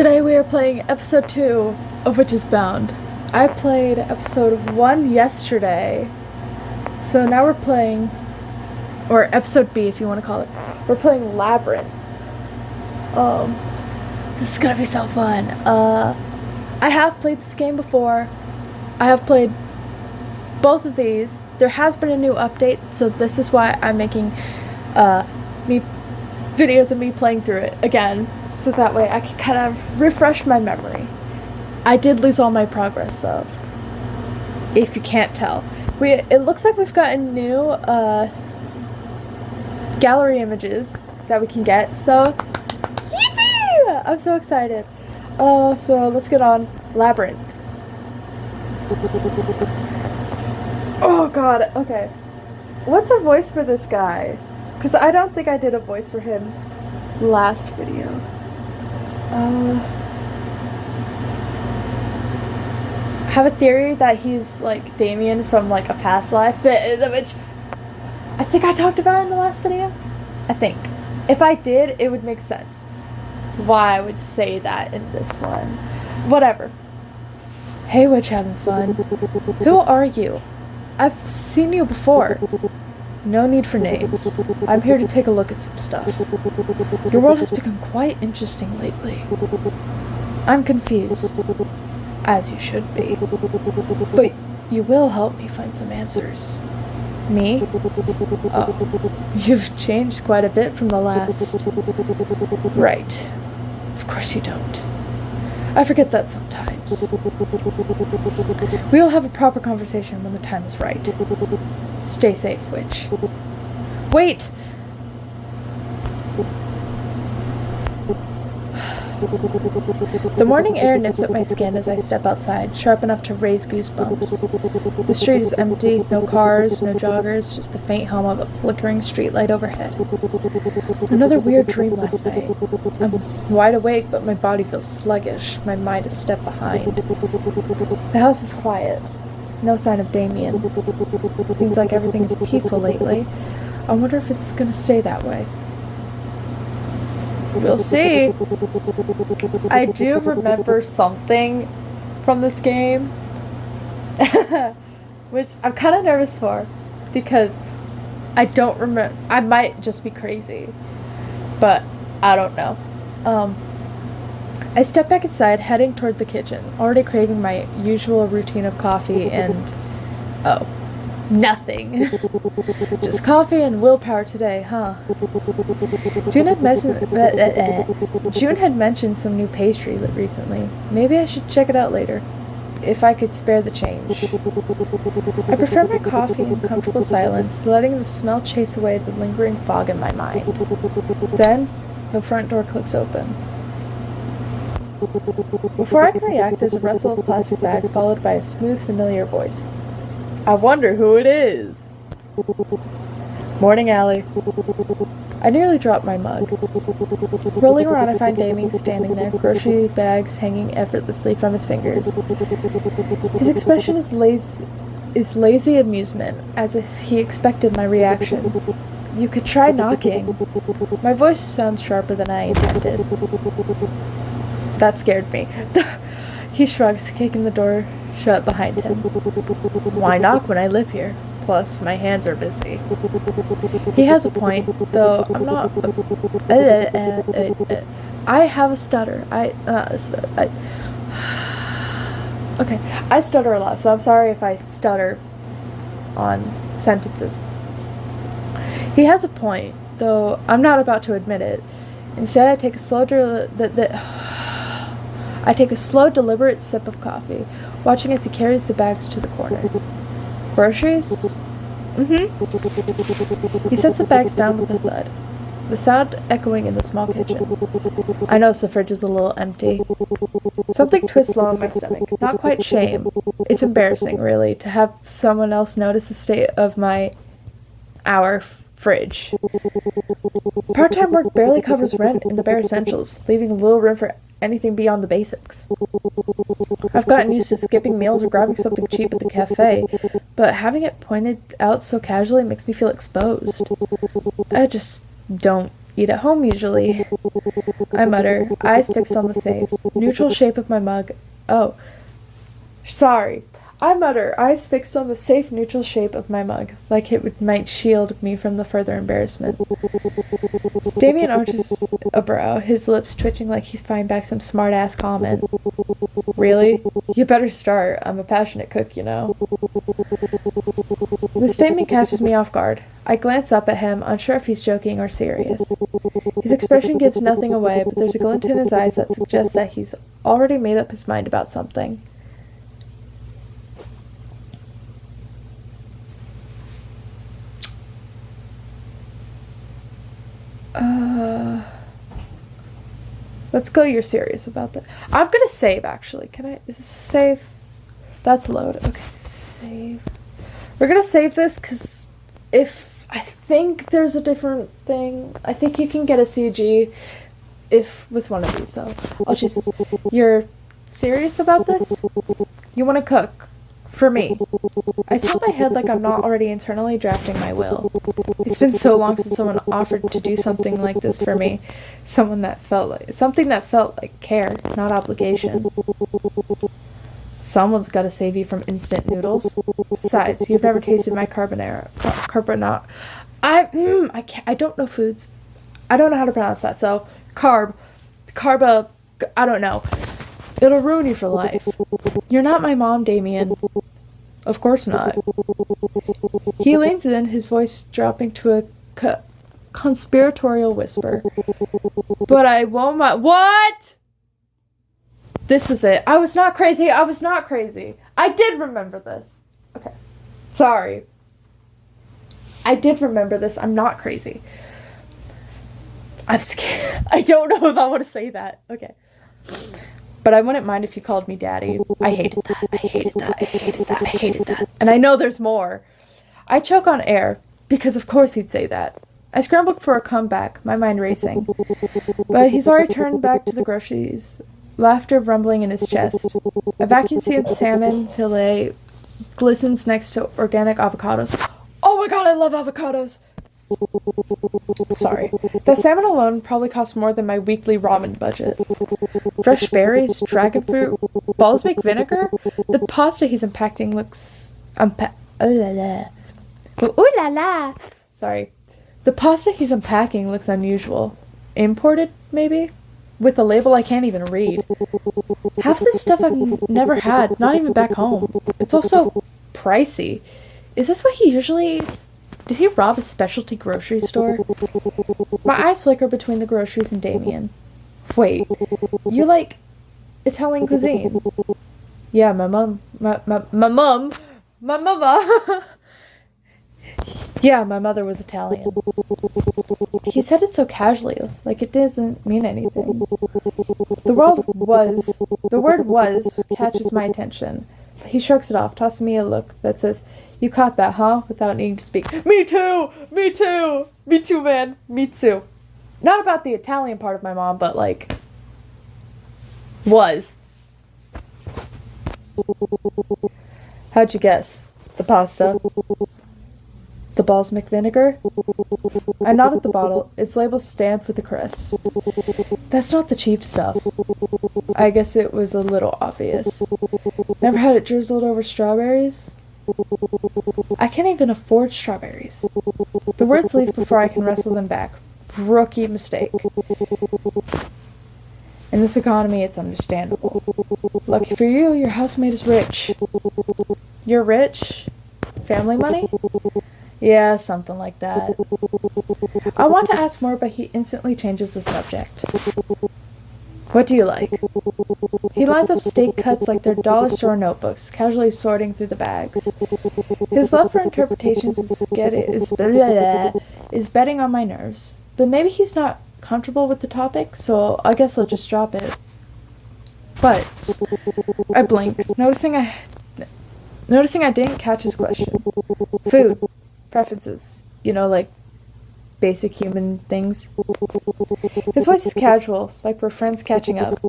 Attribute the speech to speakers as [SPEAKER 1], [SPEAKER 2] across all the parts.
[SPEAKER 1] Today we are playing episode 2 of Witches Bound. I played episode 1 yesterday, so now we're playing, or episode B if you want to call it, we're playing Labyrinth. This is gonna be so fun. I have played this game before. I have played both of these. There has been a new update, so this is why I'm making videos of me playing through it again, so that way I can kind of refresh my memory. I did lose all my progress, though, if you can't tell. It looks like we've gotten new gallery images that we can get, so yippee! I'm so excited. So let's get on Labyrinth. Oh god, okay. What's a voice for this guy? Because I don't think I did a voice for him last video. I have a theory that he's like Damien from like a past life, which I think I talked about in the last video. I think. If I did, it would make sense why I would say that in this one. Whatever. Hey, witch, having fun? Who are you? I've seen you before. No need for names. I'm here to take a look at some stuff. Your world has become quite interesting lately. I'm confused, as you should be. But you will help me find some answers. Me? Oh, you've changed quite a bit from the last. Right. Of course you don't. I forget that sometimes. We'll have a proper conversation when the time is right. Stay safe, witch. Wait! The morning air nips at my skin as I step outside, sharp enough to raise goosebumps. The street is empty, no cars, no joggers, just the faint hum of a flickering streetlight overhead. Another weird dream last night. I'm wide awake, but my body feels sluggish, my mind a step behind. The house is quiet. No sign of Damien. Seems like everything is peaceful lately. I wonder if it's gonna stay that way. We'll see. I do remember something from this game, which I'm kind of nervous for, because I don't remember. I might just be crazy, but I don't know. I step back inside, heading toward the kitchen, already craving my usual routine of coffee and, oh, nothing. Just coffee and willpower today, huh? June had mentioned some new pastry recently. Maybe I should check it out later, if I could spare the change. I prefer my coffee in comfortable silence, letting the smell chase away the lingering fog in my mind. Then, the front door clicks open. Before I can react, there's a rustle of plastic bags followed by a smooth, familiar voice. I wonder who it is. Morning, Allie. I nearly dropped my mug. Rolling around, I find Damien standing there, grocery bags hanging effortlessly from his fingers. His expression is lazy amusement, as if he expected my reaction. You could try knocking. My voice sounds sharper than I intended. That scared me. He shrugs, kicking the door shut behind him. Why knock when I live here? Plus, my hands are busy. He has a point, though I'm not... I have a stutter. Okay, I stutter a lot, so I'm sorry if I stutter on sentences. He has a point, though I'm not about to admit it. Instead, I take a slow, deliberate sip of coffee, watching as he carries the bags to the corner. Groceries? Mm-hmm. He sets the bags down with a thud, the sound echoing in the small kitchen. I notice the fridge is a little empty. Something twists low in my stomach. Not quite shame. It's embarrassing, really, to have someone else notice the state of our fridge. Part-time work barely covers rent and the bare essentials, leaving little room for anything beyond the basics. I've gotten used to skipping meals or grabbing something cheap at the cafe, but having it pointed out so casually makes me feel exposed. I just don't Eat at home, usually. I mutter, eyes fixed on the safe. Neutral shape of my mug. Oh. Sorry. I mutter, eyes fixed on the safe, neutral shape of my mug, like might shield me from the further embarrassment. Damien arches a brow, his lips twitching like he's firing back some smart-ass comment. Really? You better start. I'm a passionate cook, you know. The statement catches me off guard. I glance up at him, unsure if he's joking or serious. His expression gives nothing away, but there's a glint in his eyes that suggests that he's already made up his mind about something. Let's go, you're serious about that. I'm gonna save, actually. Can I? Is this a save? That's load. Okay, save. We're gonna save this, because if I think there's a different thing. I think you can get a CG with one of these, so I'll choose this. You're serious about this? You want to cook? For me. I tilt my head like I'm not already internally drafting my will. It's been so long since someone offered to do something like this for me. Something that felt like care, not obligation. Someone's got to save you from instant noodles. Besides, you've never tasted my carbonara. I don't know foods. I don't know how to pronounce that. So, I don't know. It'll ruin you for life. You're not my mom, Damien. Of course not. He leans in, his voice dropping to a conspiratorial whisper. But I won't What? This was it. I was not crazy. I did remember this. Okay. Sorry. I did remember this. I'm not crazy. I'm scared. I don't know if I want to say that. Okay. But I wouldn't mind if you called me daddy. I hated that. And I know there's more. I choke on air, because of course he'd say that. I scrambled for a comeback, my mind racing. But he's already turned back to the groceries, laughter rumbling in his chest. A vacuum-sealed salmon fillet glistens next to organic avocados. Oh my god, I love avocados! Sorry. The salmon alone probably costs more than my weekly ramen budget. Fresh berries, dragon fruit, balsamic vinegar? The pasta he's unpacking looks... Sorry. The pasta he's unpacking looks unusual. Imported, maybe? With a label I can't even read. Half this stuff I've never had, not even back home. It's also pricey. Is this what he usually eats? Did he rob a specialty grocery store? My eyes flicker between the groceries and Damien. Wait, you like Italian cuisine? Yeah, my mama. Yeah, my mother was Italian. He said it so casually, like it doesn't mean anything. The word was catches my attention. He shrugs it off, tossing me a look that says, "You caught that, huh?" without needing to speak. Me too! Me too! Me too, man! Me too. Not about the Italian part of my mom, but like... was. How'd you guess? The pasta? The balsamic vinegar? I nod at the bottle, its label stamped with a crest. That's not the cheap stuff. I guess it was a little obvious. Never had it drizzled over strawberries? I can't even afford strawberries. The words leave before I can wrestle them back. Rookie mistake. In this economy, it's understandable. Lucky for you, your housemate is rich. You're rich? Family money? Yeah, something like that. I want to ask more, but he instantly changes the subject. What do you like? He lines up steak cuts like they're dollar store notebooks, casually sorting through the bags. His love for interpretations is betting on my nerves. But maybe he's not comfortable with the topic, so I guess I'll just drop it. But I blinked, noticing I didn't catch his question. Food. Preferences. You know, like basic human things. His voice is casual, like we're friends catching up.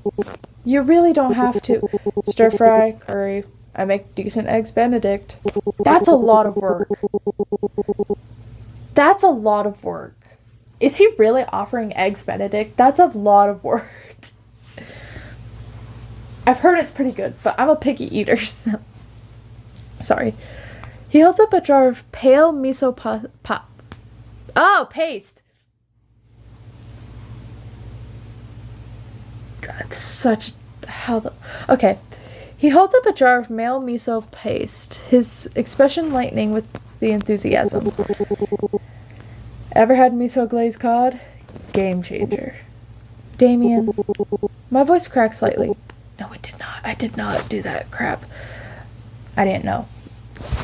[SPEAKER 1] You really don't have to. Stir fry, curry. I make decent eggs Benedict. That's a lot of work. That's a lot of work. Is he really offering Eggs Benedict? That's a lot of work. I've heard it's pretty good, but I'm a picky eater, so... Sorry. He holds up a jar of pale miso paste. God, okay. He holds up a jar of male miso paste, his expression lightening with the enthusiasm. Ever had miso glazed cod? Game changer. Damien. My voice cracked slightly. No, it did not. I did not do that crap. I didn't know.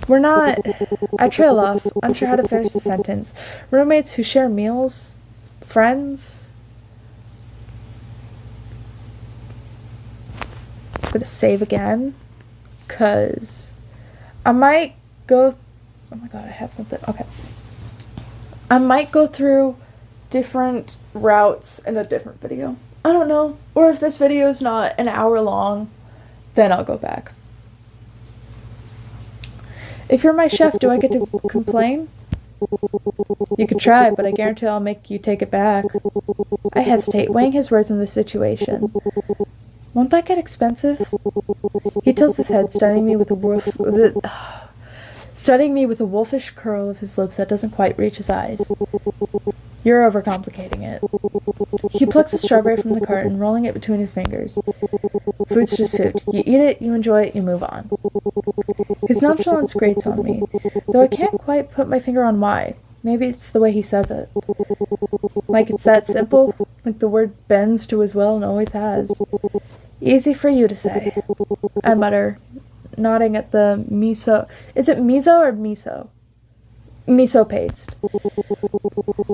[SPEAKER 1] We're not... I trail off, unsure how to finish the sentence. Roommates who share meals? Friends? I'm gonna save again. Cause... I might go... Oh my god, I have something. Okay. I might go through different routes in a different video. I don't know. Or if this video is not an hour long, then I'll go back. If you're my chef, do I get to complain? You could try, but I guarantee I'll make you take it back. I hesitate, weighing his words in this situation. Won't that get expensive? He tilts his head, studying me with a wolfish curl of his lips that doesn't quite reach his eyes. You're overcomplicating it. He plucks a strawberry from the carton, rolling it between his fingers. Food's just food. You eat it, you enjoy it, you move on. His nonchalance grates on me, though I can't quite put my finger on why. Maybe it's the way he says it. Like it's that simple, like the word bends to his will and always has. Easy for you to say. I mutter, nodding at the miso. Is it miso or miso? Miso paste.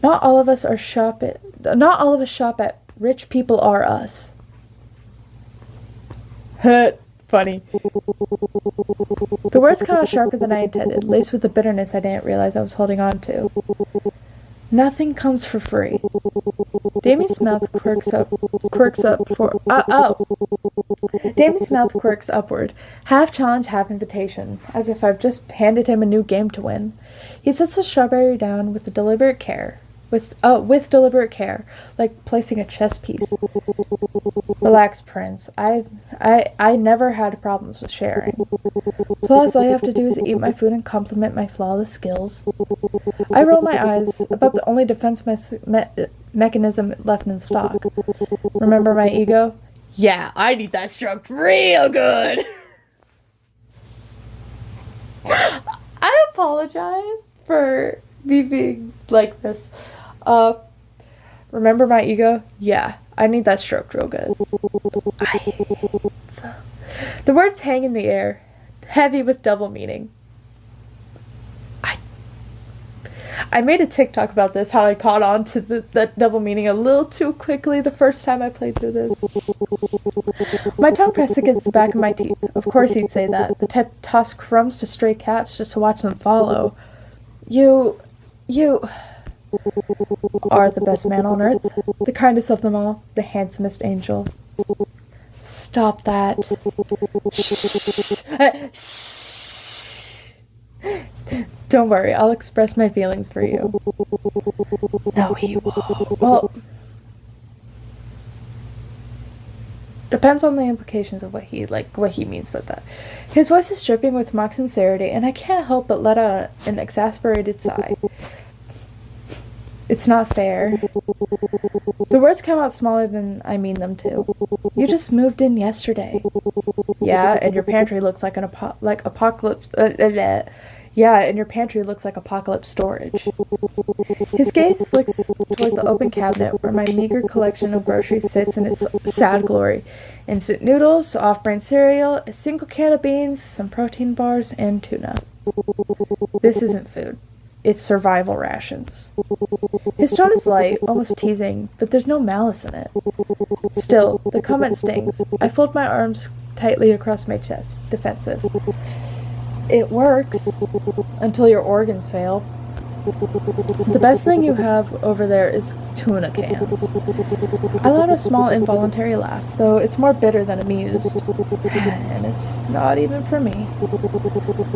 [SPEAKER 1] Not all of us shop at Rich People Are Us. Funny. The words come out sharper than I intended, laced with the bitterness I didn't realize I was holding on to. Nothing comes for free. Damien's mouth quirks upward, half challenge, half invitation, as if I've just handed him a new game to win. He sets the strawberry down with deliberate care, like placing a chess piece. Relax, Prince. I never had problems with sharing. Plus, all you have to do is eat my food and compliment my flawless skills. I roll my eyes about the only defense mechanism left in stock. Remember my ego? Yeah, I need that stroked real good. I apologize for me being like this. Remember my ego? Yeah, I need that stroked real good. The words hang in the air, heavy with double meaning. I made a TikTok about this, how I caught on to that double meaning a little too quickly the first time I played through this. My tongue pressed against the back of my teeth. Of course he'd say that. The type toss crumbs to stray cats just to watch them follow. You are the best man on earth, the kindest of them all, the handsomest angel. Stop that. Don't worry, I'll express my feelings for you. No, he won't. Well, depends on the implications of what he means with that. His voice is dripping with mock sincerity, and I can't help but let out an exasperated sigh. It's not fair. The words come out smaller than I mean them to. You just moved in yesterday. Yeah, and your pantry looks like apocalypse. Yeah, and your pantry looks like apocalypse storage. His gaze flicks toward the open cabinet where my meager collection of groceries sits in its sad glory. Instant noodles, off-brand cereal, a single can of beans, some protein bars, and tuna. This isn't food. It's survival rations. His tone is light, almost teasing, but there's no malice in it. Still, the comment stings. I fold my arms tightly across my chest, defensive. It works, until your organs fail. The best thing you have over there is tuna cans. I let out a small involuntary laugh, though it's more bitter than amused. And it's not even for me.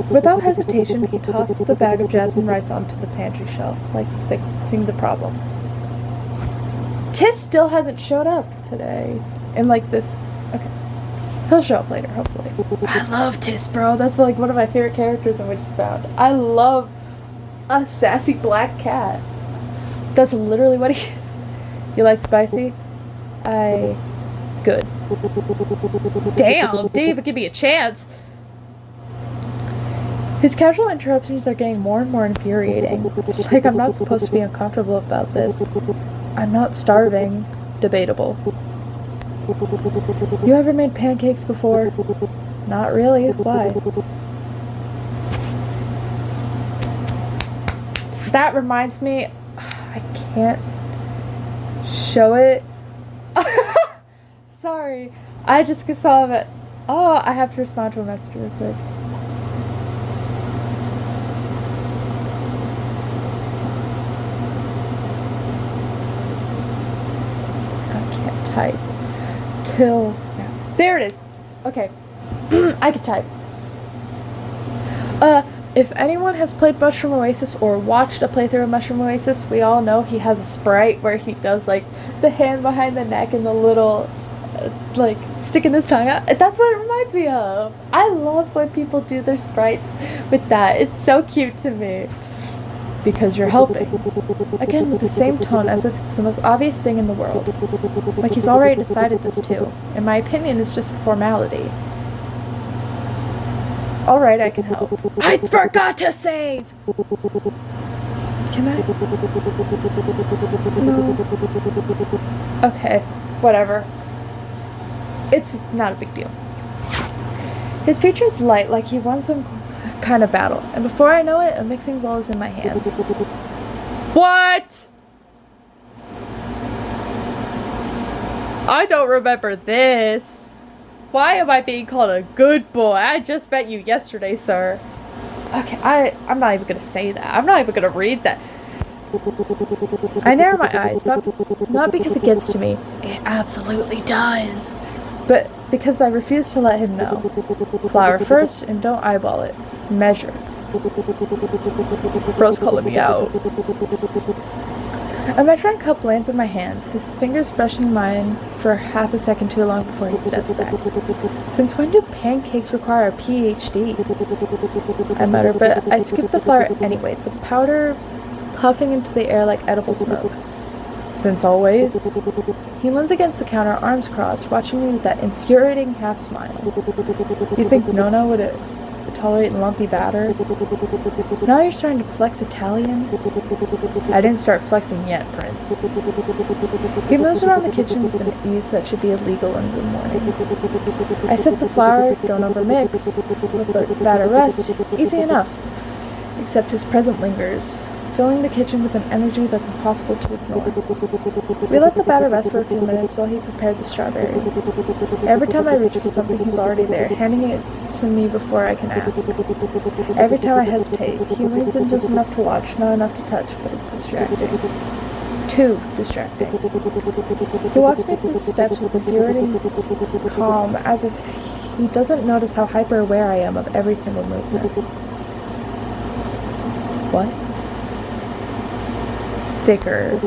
[SPEAKER 1] Without hesitation, he tossed the bag of jasmine rice onto the pantry shelf, like he's fixing the problem. Tis still hasn't showed up today. And like this. Okay. He'll show up later, hopefully. I love Tis, bro. That's like one of my favorite characters in Witch's Bound. I love a sassy black cat. That's literally what he is. You like spicy? Good. Damn, didn't even give me a chance. His casual interruptions are getting more and more infuriating. Like, I'm not supposed to be uncomfortable about this. I'm not starving. Debatable. You ever made pancakes before? Not really. Why? That reminds me, I can't show it. Sorry. I just saw it. Oh, I have to respond to a message real quick. I can't type. Till now. There it is. Okay. I can type. If anyone has played Mushroom Oasis or watched a playthrough of Mushroom Oasis, we all know he has a sprite where he does like the hand behind the neck and the little like sticking his tongue out. That's what it reminds me of. I love when people do their sprites with that. It's so cute to me. Because you're helping. Again, with the same tone as if it's the most obvious thing in the world. Like he's already decided this too. In my opinion, it's just a formality. Alright, I can help. I forgot to save! Can I? No. Okay, whatever. It's not a big deal. His features light like he won some kind of battle, and before I know it, a mixing bowl is in my hands. What? I don't remember this. Why am I being called a good boy? I just met you yesterday, sir. Okay, I'm not even gonna say that. I'm not even gonna read that. I narrow my eyes, not because it gets to me. It absolutely does. But because I refuse to let him know. Flower first, and don't eyeball it. Measure. Bro's calling me out. A measuring cup lands in my hands, his fingers brushing mine for half a second too long before he steps back. Since when do pancakes require a PhD? I mutter, but I scoop the flour anyway, the powder puffing into the air like edible smoke. Since always. He leans against the counter, arms crossed, watching me with that infuriating half smile. You think Nona would tolerate lumpy batter? Now you're starting to flex Italian? I didn't start flexing yet, Prince. He moves around the kitchen with an ease that should be illegal in the morning. I sift the flour, don't overmix, let the batter rest, easy enough. Except his presence lingers, filling the kitchen with an energy that's impossible to ignore. We let the batter rest for a few minutes while he prepared the strawberries. Every time I reach for something, he's already there, handing it to me before I can ask. Every time I hesitate, he leans in just enough to watch, not enough to touch, but it's distracting. Too distracting. He walks me through the steps with infuriating calm, as if he doesn't notice how hyper-aware I am of every single movement. What? Thicker.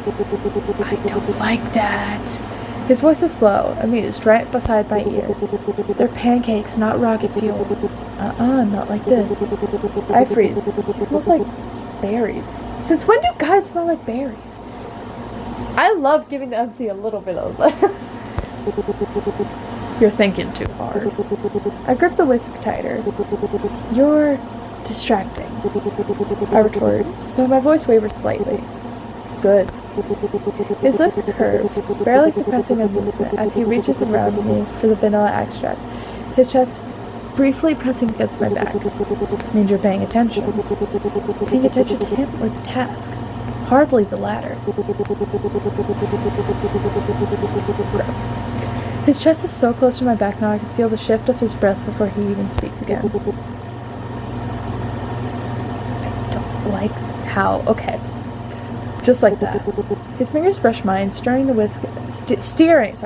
[SPEAKER 1] I don't like that. His voice is low, amused, right beside my ear. They're pancakes, not rocket fuel. Not like this. I freeze. He smells like berries. Since when do guys smell like berries? I love giving the MC a little bit of that. You're thinking too hard. I grip the whisk tighter. You're distracting, I retort, though my voice wavers slightly. Good. His lips curve, barely suppressing amusement as he reaches around me for the vanilla extract, his chest briefly pressing against my back. Means you're paying attention. Paying attention to him or the task? Hardly the latter. His chest is so close to my back now I can feel the shift of his breath before he even speaks again. I don't like how... Okay. Just like that. His fingers brush mine, steering the whisk in slow figure eights.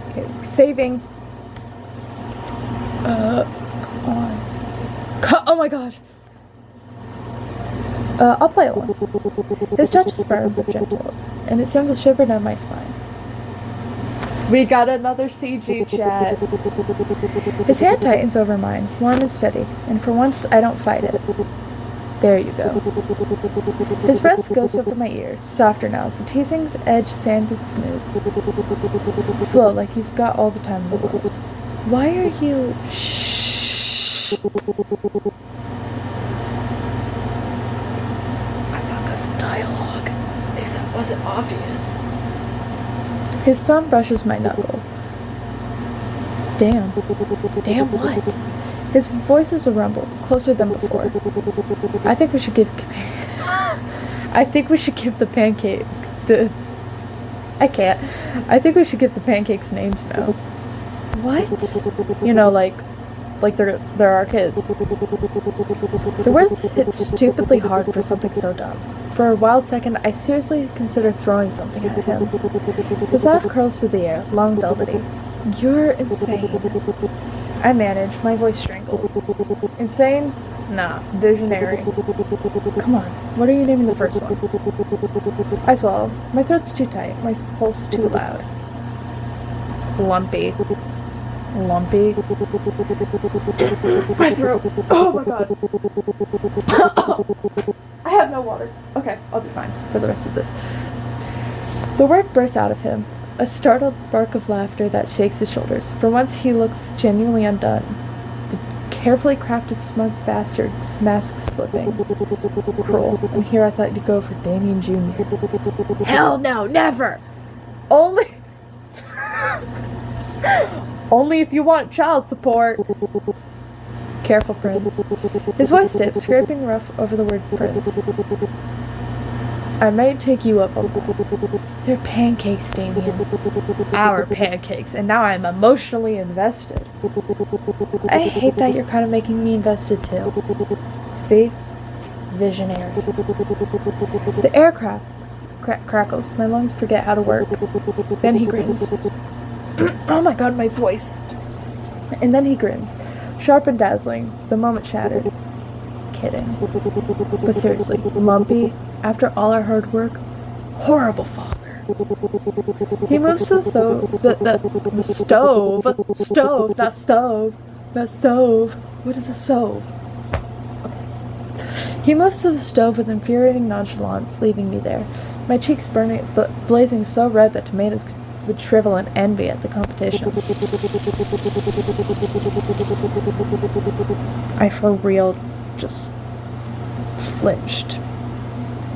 [SPEAKER 1] Okay, saving. Come on. Oh my gosh. I'll play along. His touch is firm but gentle, and it sends a shiver down my spine. We got another CG chat. His hand tightens over mine, warm and steady, and for once I don't fight it. There you go. His breath goes over my ears, softer now, the teasing's edge sanded smooth. Slow, like you've got all the time in the world. Why are you... Shh. I'm not good at dialogue, if that wasn't obvious. His thumb brushes my knuckle. Damn. Damn what? His voice is a rumble, closer than before. I think we should give the pancakes I think we should give the pancakes names now. What? You know, like they're our kids. The words hit stupidly hard for something so dumb. For a wild second, I seriously considered throwing something at him. His laugh curls through the air, long velvety. You're insane. I managed, my voice strangled. Insane? Nah, visionary. Come on, what are you naming the first one? I swallow. My throat's too tight, my pulse too loud. Lumpy. Lumpy? My throat! Oh my god! I have no water. Okay, I'll be fine for the rest of this. The word bursts out of him. A startled bark of laughter that shakes his shoulders. For once he looks genuinely undone. The carefully crafted smug bastard's mask slipping. Cruel. And here I thought you'd go for Damien Jr. Hell no, never! Only... Only if you want child support. Careful, Prince. His voice dips, scraping rough over the word Prince. I might take you up on that. They're pancakes, Damien. Our pancakes, and now I'm emotionally invested. I hate that you're kind of making me invested too. See? Visionary. The air crackles. My lungs forget how to work. Then he grins. Oh my god, my voice. And then he grins. Sharp and dazzling. The moment shattered. Kidding. But seriously, Lumpy, after all our hard work, horrible father. He moves to the stove. The stove. Stove, not stove. Not stove. What is a stove? Okay. He moves to the stove with infuriating nonchalance, leaving me there. My cheeks burning, blazing so red that tomatoes would shrivel in envy at the competition. I for real just flinched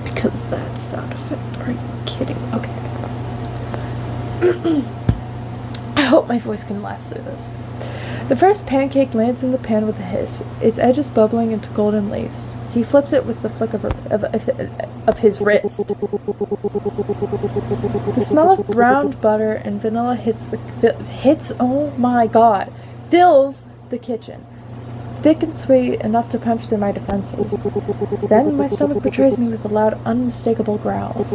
[SPEAKER 1] because that sound effect. Are you kidding? Okay. I hope my voice can last through this. The first pancake lands in the pan with a hiss, its edges bubbling into golden lace. He flips it with the flick of his wrist. The smell of browned butter and vanilla fills the kitchen. Thick and sweet, enough to punch through my defenses. Then my stomach betrays me with a loud, unmistakable growl.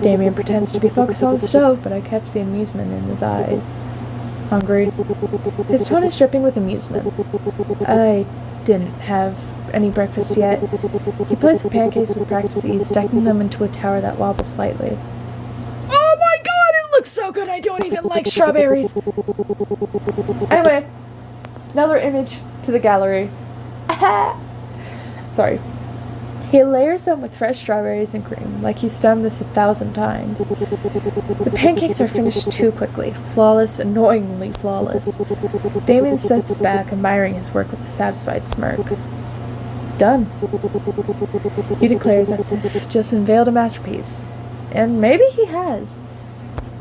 [SPEAKER 1] Damien pretends to be focused on the stove, but I catch the amusement in his eyes. Hungry? His tone is dripping with amusement. I didn't have any breakfast yet. He plays the pancakes with practice ease, stacking them into a tower that wobbles slightly. Oh my god, it looks so good! I don't even like strawberries! Anyway, another image to the gallery. Sorry. He layers them with fresh strawberries and cream, like he's done this 1,000 times. The pancakes are finished too quickly, flawless, annoyingly flawless. Damien steps back, admiring his work with a satisfied smirk. Done. He declares as if just unveiled a masterpiece. And maybe he has.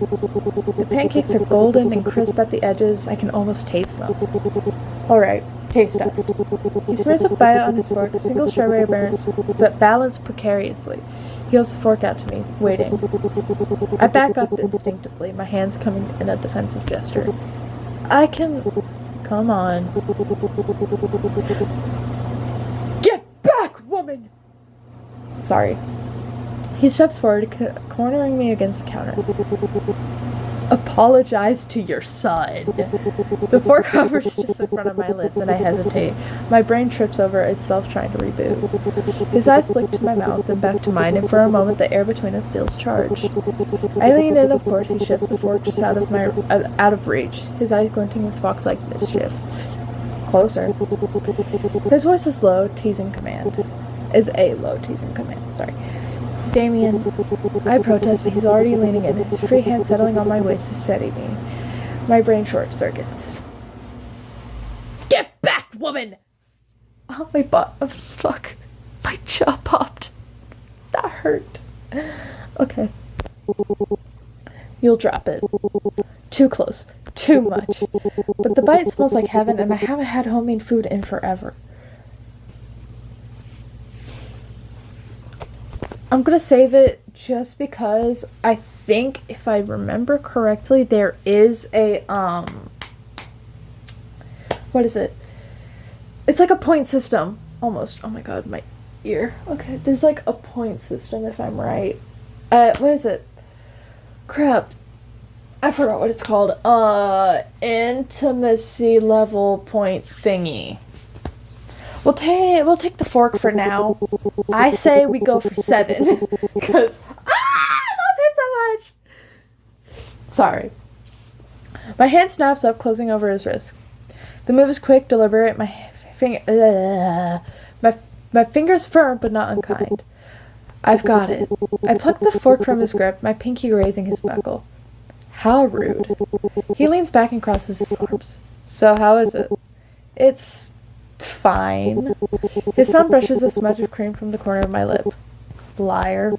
[SPEAKER 1] The pancakes are golden and crisp at the edges. I can almost taste them. Alright, taste test. He smears a bite on his fork, a single strawberry burns, but balanced precariously. He holds the fork out to me, waiting. I back up instinctively, my hands coming in a defensive gesture. I can... Come on. Get back, woman! Sorry. He steps forward, cornering me against the counter. Apologize to your son. The fork hovers just in front of my lips and I hesitate. My brain trips over itself trying to reboot. His eyes flick to my mouth, then back to mine, and for a moment the air between us feels charged. I lean in, of course. He shifts the fork just out of reach, his eyes glinting with fox-like mischief. Closer. His voice is low, teasing command. Is a low teasing command, sorry. Damien. I protest, but he's already leaning in, his free hand settling on my waist to steady me. My brain short circuits. Get back, woman! Oh, my butt. Oh, fuck. My jaw popped. That hurt. Okay. You'll drop it. Too close. Too much. But the bite smells like heaven, and I haven't had homemade food in forever. I'm gonna save it just because I think, if I remember correctly, there is a, what is it? It's like a point system, almost. Oh my god, my ear. Okay, there's like a point system, if I'm right. What is it? Crap. I forgot what it's called. Intimacy level point thingy. We'll take the fork for now. I say we go for 7. Because I love it so much. Sorry. My hand snaps up, closing over his wrist. The move is quick, deliberate. My fingers firm, but not unkind. I've got it. I pluck the fork from his grip, my pinky grazing his knuckle. How rude. He leans back and crosses his arms. So how is it? It's fine. His thumb brushes a smudge of cream from the corner of my lip. Liar.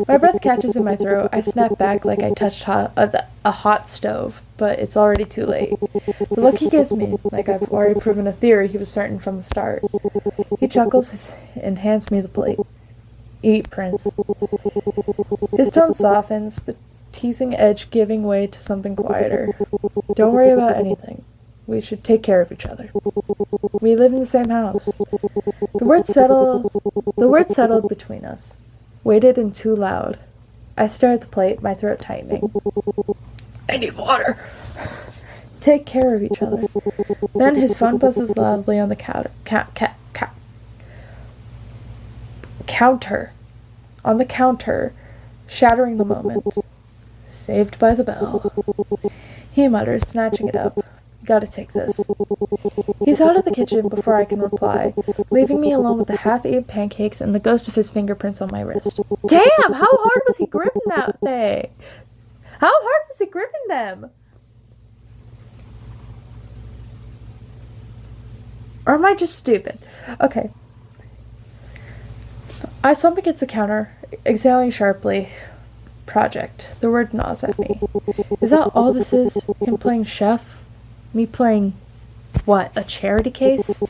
[SPEAKER 1] My breath catches in my throat. I snap back like I touched a hot stove, but it's already too late. The look he gives me, like I've already proven a theory he was certain from the start. He chuckles and hands me the plate. Eat, Prince. His tone softens, the teasing edge giving way to something quieter. Don't worry about anything. We should take care of each other. We live in the same house. The words settled between us. Weighted and too loud. I stare at the plate, my throat tightening. I need water. Take care of each other. Then his phone buzzes loudly on the counter. On the counter, shattering the moment. Saved by the bell. He mutters, snatching it up. Gotta take this. He's out of the kitchen before I can reply, leaving me alone with the half-eaten pancakes and the ghost of his fingerprints on my wrist. Damn! How hard was he gripping that thing? How hard was he gripping them? Or am I just stupid? Okay. I slump against the counter, exhaling sharply. Project. The word gnaws at me. Is that all this is? Him playing chef? Me playing, what, a charity case?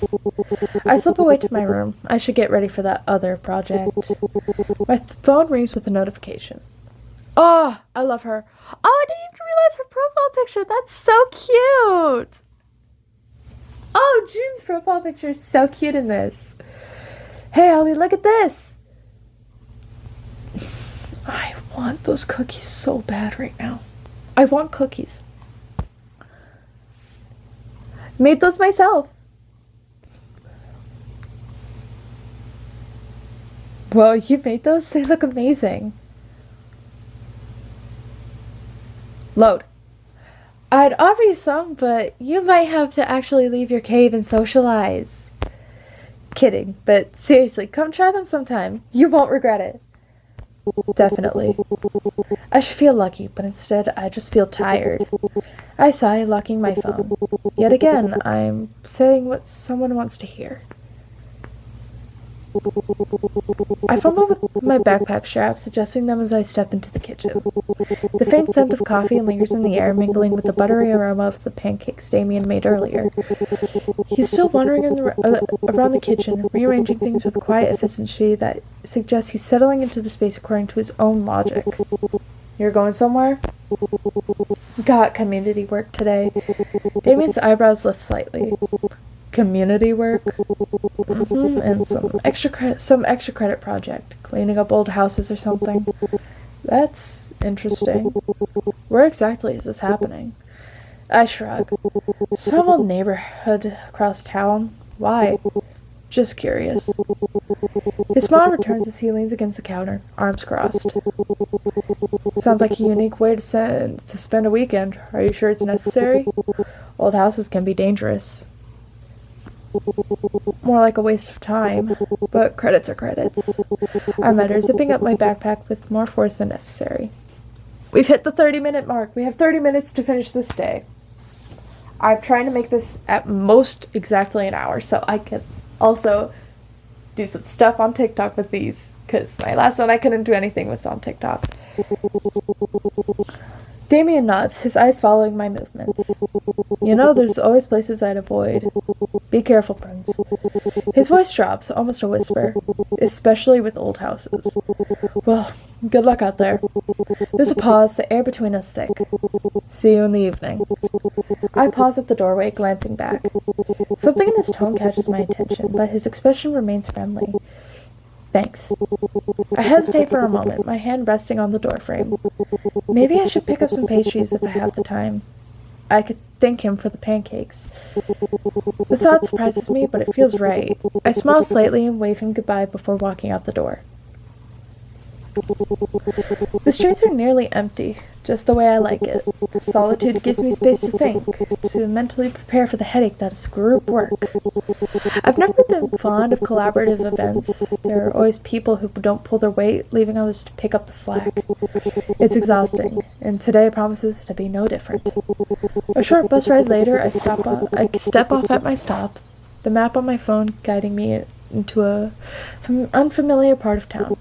[SPEAKER 1] I slip away to my room. I should get ready for that other project. My phone rings with a notification. Oh, I love her. Oh, I didn't even realize her profile picture. That's so cute. Oh, June's profile picture is so cute in this. Hey, Ellie, look at this. I want those cookies so bad right now. I want cookies. Made those myself. Well, you made those? They look amazing. Load. I'd offer you some, but you might have to actually leave your cave and socialize. Kidding, but seriously, come try them sometime. You won't regret it. Definitely. I should feel lucky, but instead I just feel tired. I sigh, locking my phone. Yet again, I'm saying what someone wants to hear. I fumble with my backpack straps, adjusting them as I step into the kitchen. The faint scent of coffee lingers in the air, mingling with the buttery aroma of the pancakes Damien made earlier. He's still wandering around the kitchen, rearranging things with quiet efficiency that suggests he's settling into the space according to his own logic. You're going somewhere? Got community work today. Damien's eyebrows lift slightly. Community work? And some extra credit project. Cleaning up old houses or something. That's interesting. Where exactly is this happening? I shrug. Some old neighborhood across town. Why? Just curious. His smile returns as he leans against the counter, arms crossed. Sounds like a unique way to spend a weekend. Are you sure it's necessary? Old houses can be dangerous. More like a waste of time, but credits are credits. I mutter, zipping up my backpack with more force than necessary. We've hit the 30-minute mark. We have 30 minutes to finish this day. I'm trying to make this at most exactly an hour, so I can also do some stuff on TikTok with these, because my last one I couldn't do anything with on TikTok. Damien nods, his eyes following my movements. You know, there's always places I'd avoid. Be careful, Prince. His voice drops, almost a whisper, especially with old houses. Well, good luck out there. There's a pause, the air between us thick. See you in the evening. I pause at the doorway, glancing back. Something in his tone catches my attention, but his expression remains friendly. Thanks. I hesitate for a moment, my hand resting on the doorframe. Maybe I should pick up some pastries if I have the time. I could thank him for the pancakes. The thought surprises me, but it feels right. I smile slightly and wave him goodbye before walking out the door. The streets are nearly empty, just the way I like it. Solitude gives me space to think, to mentally prepare for the headache that is group work. I've never been fond of collaborative events. There are always people who don't pull their weight, leaving others to pick up the slack. It's exhausting, and today promises to be no different. A short bus ride later, I step off at my stop, the map on my phone guiding me into a unfamiliar part of town.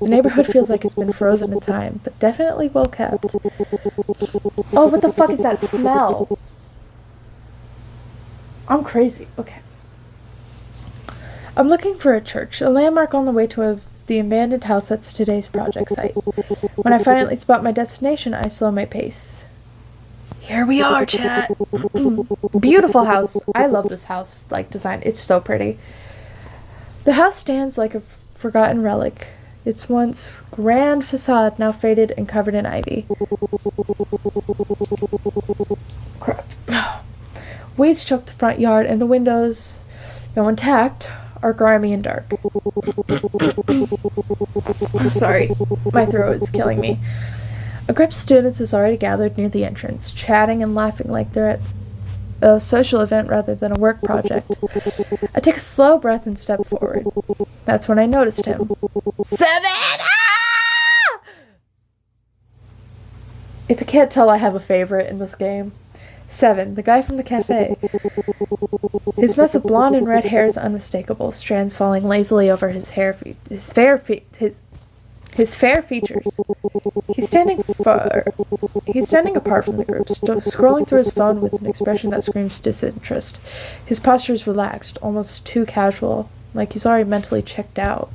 [SPEAKER 1] The neighborhood feels like it's been frozen in time, but definitely well kept. Oh, what the fuck is that smell? I'm crazy. Okay. I'm looking for a church, a landmark on the way to the abandoned house that's today's project site. When I finally spot my destination, I slow my pace. Here we are, chat. Beautiful house. I love this house, design. It's so pretty. The house stands like a forgotten relic, its once grand facade now faded and covered in ivy. Crap. Weeds choke the front yard, and the windows, though intact, are grimy and dark. Sorry, my throat is killing me. A group of students is already gathered near the entrance, chatting and laughing like they're at a social event rather than a work project. I take a slow breath and step forward. That's when I noticed him. SEVIN! Ah! If you can't tell, I have a favorite in this game. SEVIN, the guy from the cafe. His mess of blonde and red hair is unmistakable, strands falling lazily over his fair features. He's standing apart from the group, scrolling through his phone with an expression that screams disinterest. His posture is relaxed, almost too casual, like he's already mentally checked out.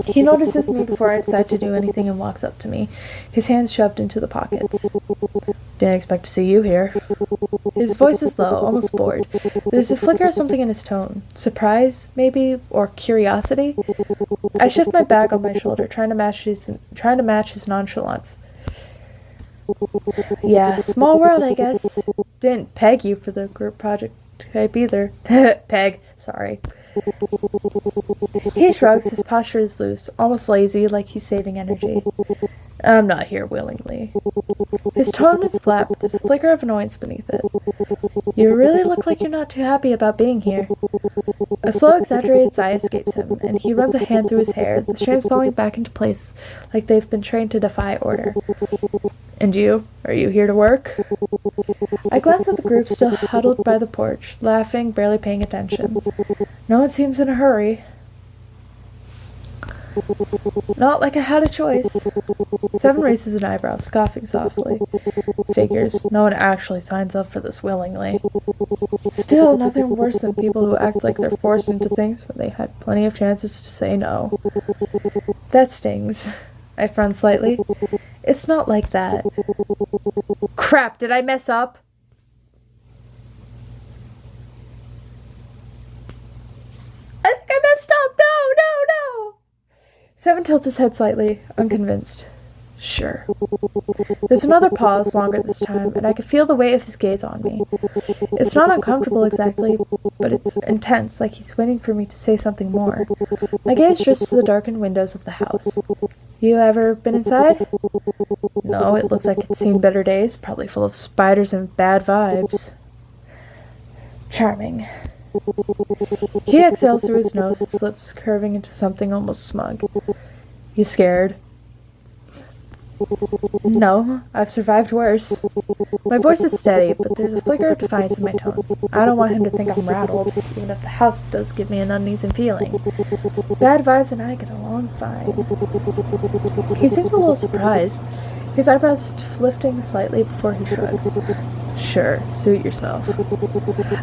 [SPEAKER 1] He notices me before I decide to do anything and walks up to me, his hands shoved into the pockets. Didn't expect to see you here. His voice is low, almost bored. There's a flicker of something in his tone. Surprise, maybe? Or curiosity? I shift my bag on my shoulder, trying to match his nonchalance. Yeah, small world, I guess. Didn't peg you for the group project type either. Peg, sorry. He shrugs, his posture is loose, almost lazy, like he's saving energy. I'm not here willingly. His tone is flat, but there's a flicker of annoyance beneath it. You really look like you're not too happy about being here. A slow, exaggerated sigh escapes him, and he runs a hand through his hair, the strands falling back into place like they've been trained to defy order. And you? Are you here to work? I glance at the group still huddled by the porch, laughing, barely paying attention. No one seems in a hurry. Not like I had a choice. SEVIN raises an eyebrow, scoffing softly. Figures, no one actually signs up for this willingly. Still, nothing worse than people who act like they're forced into things when they had plenty of chances to say no. That stings. I frown slightly. It's not like that. Crap, did I mess up? I think I messed up. No. SEVIN tilts his head slightly, unconvinced. Sure. There's another pause, longer this time, and I could feel the weight of his gaze on me. It's not uncomfortable exactly, but it's intense, like he's waiting for me to say something more. My gaze drifts to the darkened windows of the house. You ever been inside? No, it looks like it's seen better days, probably full of spiders and bad vibes. Charming. He exhales through his nose, his lips curving into something almost smug. You scared? No, I've survived worse. My voice is steady, but there's a flicker of defiance in my tone. I don't want him to think I'm rattled, even if the house does give me an uneasy feeling. Bad vibes and I get along fine. He seems a little surprised, his eyebrows lifting slightly before he shrugs. Sure, suit yourself.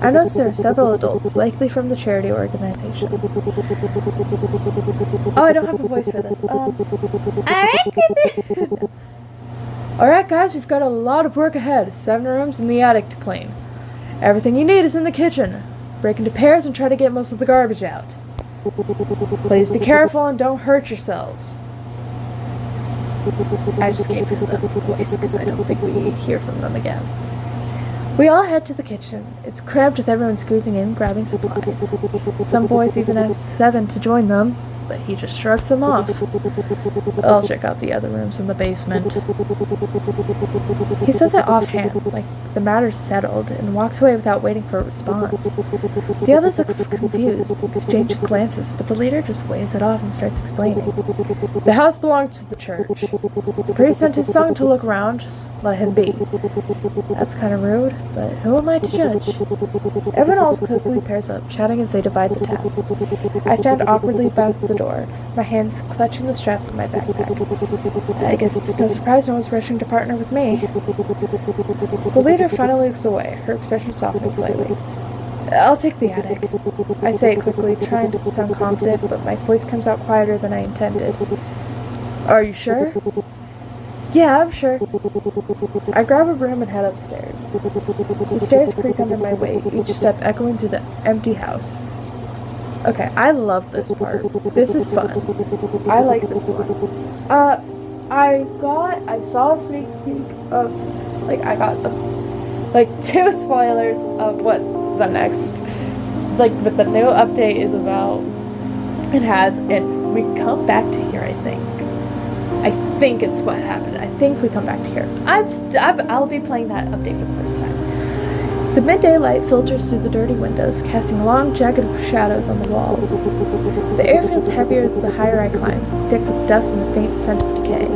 [SPEAKER 1] I notice there are several adults, likely from the charity organization. Oh, I don't have a voice for this. Alright guys, we've got a lot of work ahead. 7 rooms and the attic to clean. Everything you need is in the kitchen. Break into pairs and try to get most of the garbage out. Please be careful and don't hurt yourselves. I just gave him the voice because I don't think we hear from them again. We all head to the kitchen. It's cramped with everyone squeezing in, grabbing supplies. Some boys even ask SEVIN to join them, but he just shrugs them off. I'll check out the other rooms in the basement. He says it offhand, like the matter's settled, and walks away without waiting for a response. The others look confused, exchange glances, but the leader just waves it off and starts explaining. The house belongs to the church. The priest sent his son to look around, just let him be. That's kind of rude, but who am I to judge? Everyone else quickly pairs up, chatting as they divide the tasks. I stand awkwardly back at the door, my hands clutching the straps of my backpack. I guess it's no surprise no one's rushing to partner with me. The leader finally looks away, her expression softening slightly. I'll take the attic. I say it quickly, trying to sound confident, but my voice comes out quieter than I intended. Are you sure? Yeah, I'm sure. I grab a broom and head upstairs. The stairs creak under my weight, each step echoing through the empty house. Okay, I love this part. This is fun. I like this one. I saw a sneak peek of, I got 2 spoilers of what the next, what the new update is about. It has, and we come back to here, I think. I think it's what happened. I think we come back to here. I'll be playing that update for the first time. The midday light filters through the dirty windows, casting long, jagged shadows on the walls. The air feels heavier the higher I climb, thick with dust and the faint scent of decay.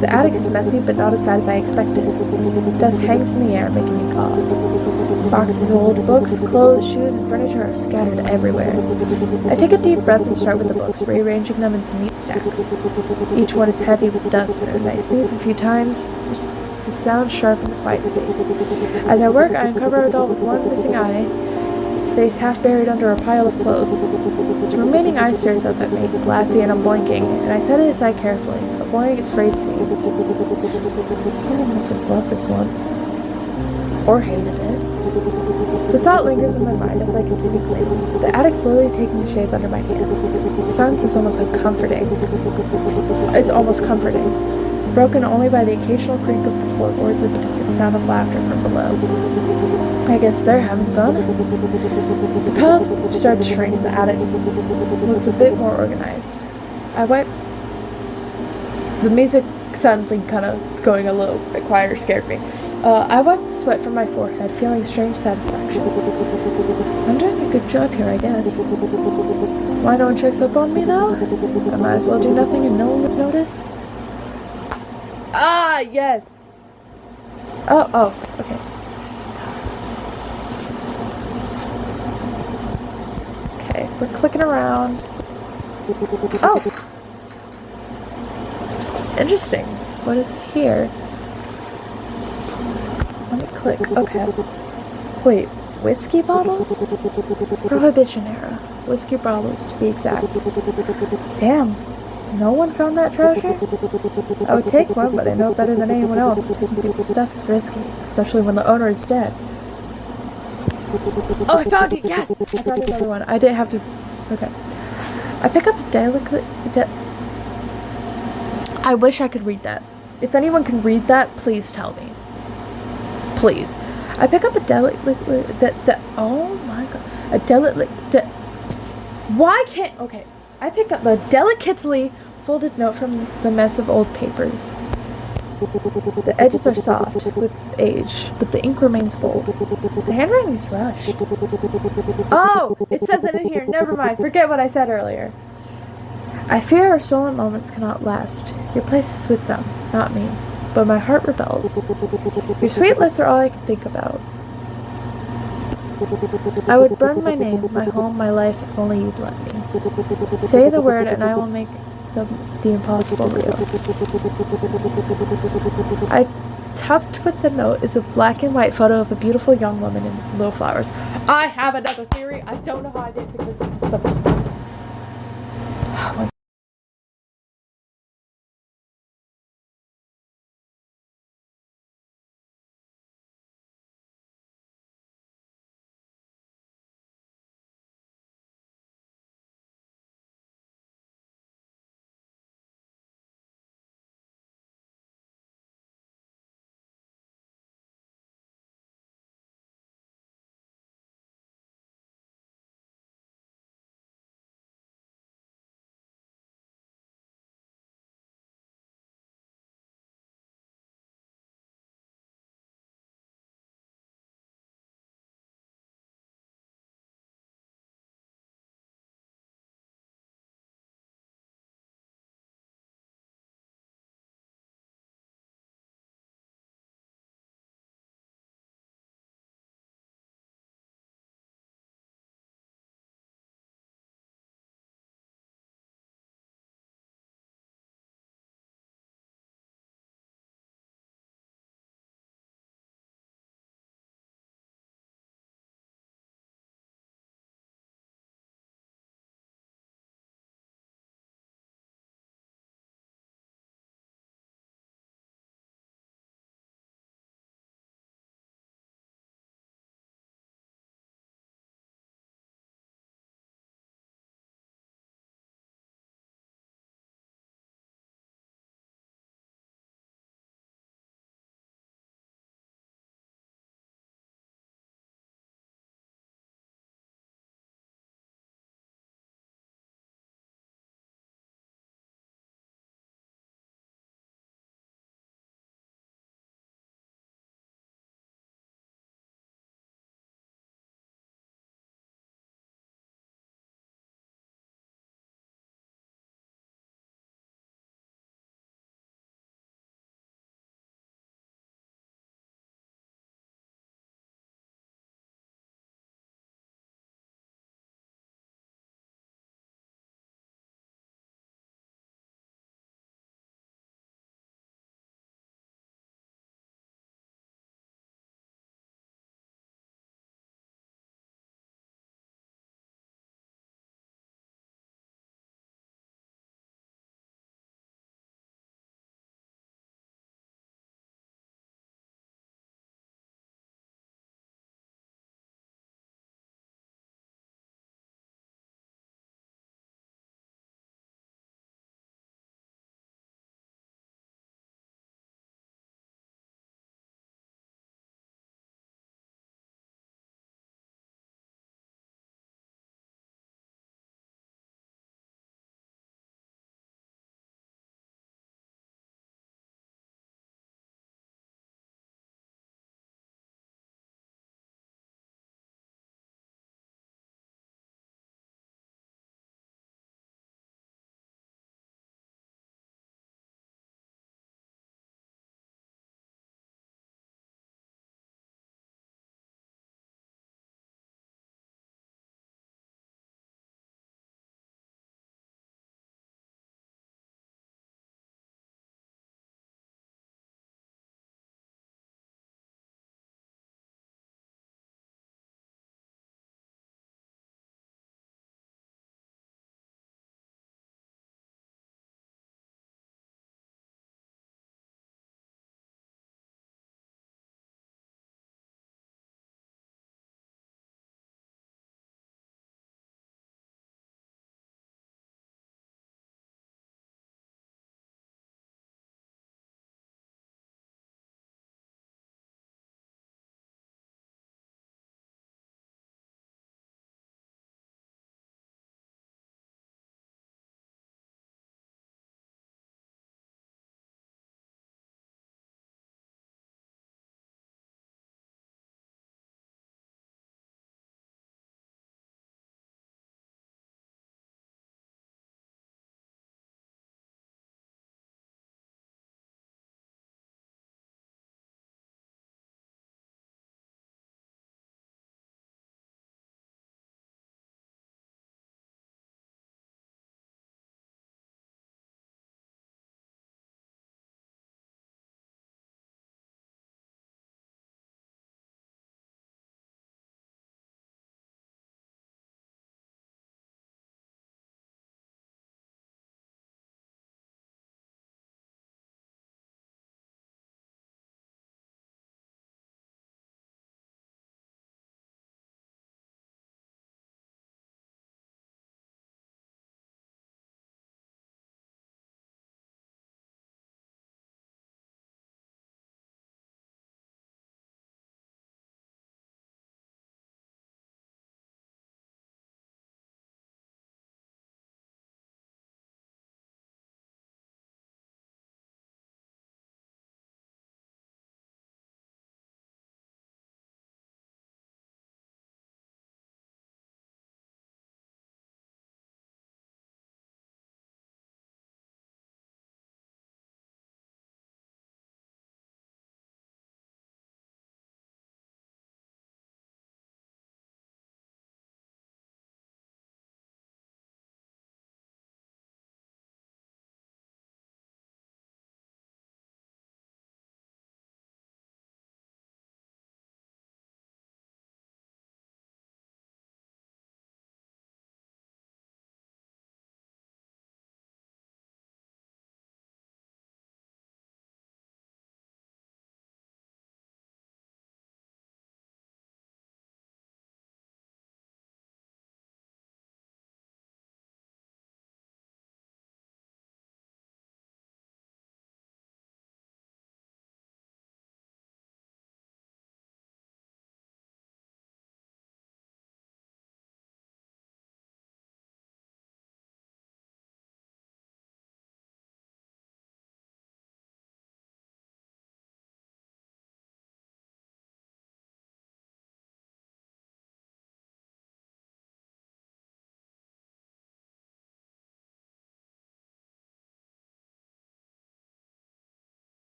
[SPEAKER 1] The attic is messy, but not as bad as I expected. Dust hangs in the air, making me cough. Boxes of old books, clothes, shoes, and furniture are scattered everywhere. I take a deep breath and start with the books, rearranging them into neat stacks. Each one is heavy with dust, and I sneeze a few times. The sound sharp in the quiet space. As I work, I uncover a doll with one missing eye, its face half buried under a pile of clothes. Its remaining eye stares up at me, glassy and unblinking, and I set it aside carefully, avoiding its frayed seams. Someone must have loved this once. Or hated it. The thought lingers in my mind as I continue cleaning, the attic slowly taking shape under my hands. The silence is almost comforting. It's almost comforting. Broken only by the occasional creak of the floorboards or the distant sound of laughter from below. I guess they're having fun. The piles start to shrink and the attic looks a bit more organized. I wipe. The music suddenly kind of going a little bit quieter scared me. I wipe the sweat from my forehead, feeling strange satisfaction. I'm doing a good job here, I guess. Why no one checks up on me, though? I might as well do nothing and no one would notice. Ah, yes! Oh, okay. Okay, we're clicking around. Oh! Interesting. What is here? Let me click. Okay. Wait, whiskey bottles? Prohibition era. Whiskey bottles, to be exact. Damn. No one found that treasure? I would take one, but I know better than anyone else. Taking people's stuff is risky, especially when the owner is dead. Oh, I found it! Yes! I found another one. I didn't have to... Okay. I pick up a delicate... I wish I could read that. If anyone can read that, please tell me. Please. I pick up a oh my god. A why can't... Okay. I pick up the delicately folded note from the mess of old papers. The edges are soft with age, but the ink remains bold. The handwriting is rushed. Oh! It says it in here. Never mind. Forget what I said earlier. I fear our stolen moments cannot last. Your place is with them, not me. But my heart rebels. Your sweet lips are all I can think about. I would burn my name, my home, my life, if only you'd let me. Say the word and I will make the impossible real. I tucked with the note is a black and white photo of a beautiful young woman in little flowers. I have another theory. I don't know how I did because this is the...